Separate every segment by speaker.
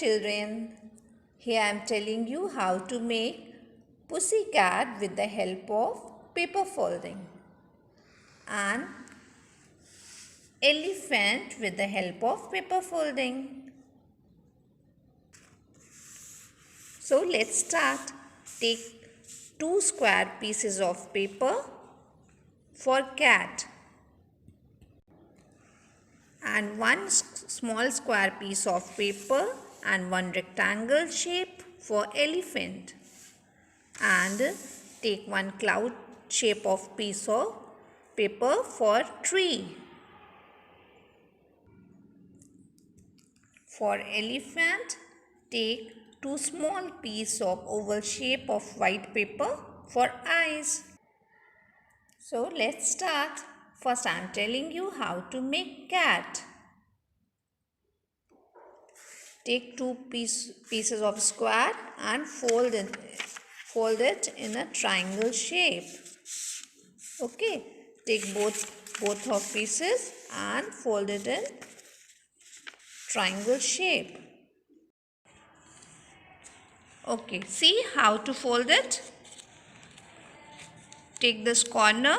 Speaker 1: children, here I am telling you how to make pussycat with the help of paper folding and elephant with the help of paper folding. So let's start. Take 2 square pieces of paper for cat and 1 small square piece of paper and 1 rectangle shape for elephant, and take 1 cloud shape of piece of paper for tree. For elephant, take 2 small piece of oval shape of white paper for eyes. So let's start. First I am telling you how to make cat. Take 2 pieces of square and fold it in a triangle shape. Okay, take both of pieces and fold it in triangle shape. Okay, see how to fold it. Take this corner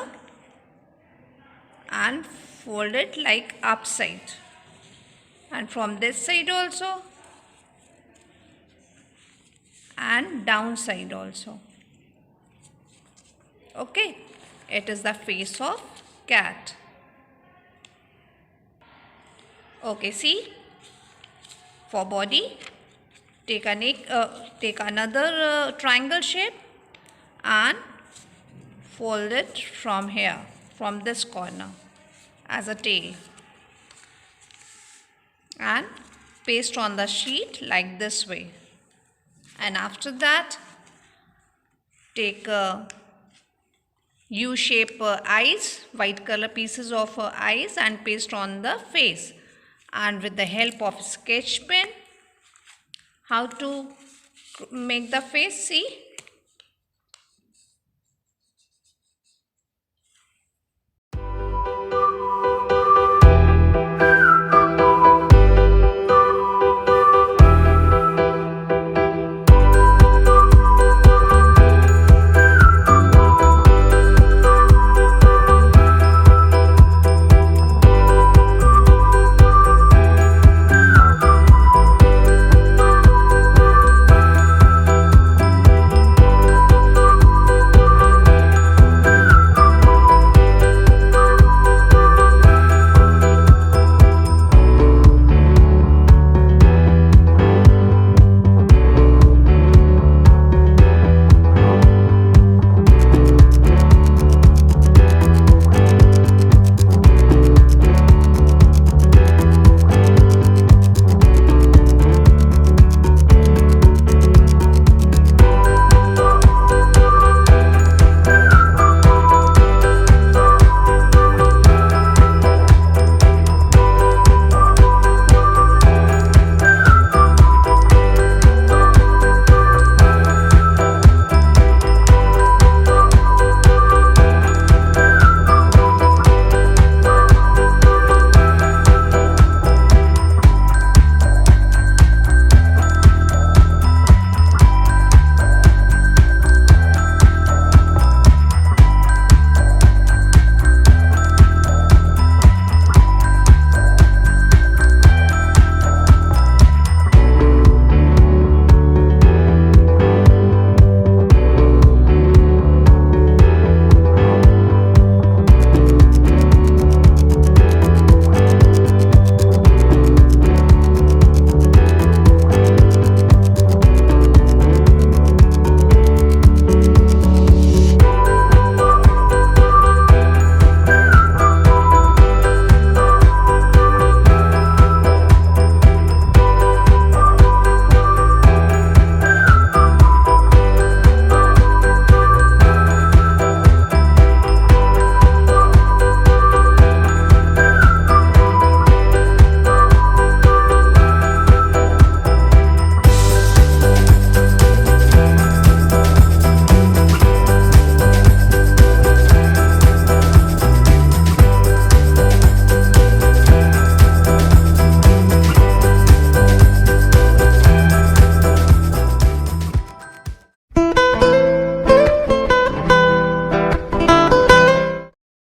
Speaker 1: and fold it like upside, and from this side also and downside also. Okay, it is the face of cat. Okay, see, for body, take another triangle shape and fold it from here, from this corner as a tail, and paste on the sheet like this way. And after that, take U-shape eyes, white color pieces of eyes, and paste on the face. And with the help of sketch pen, how to make the face, see,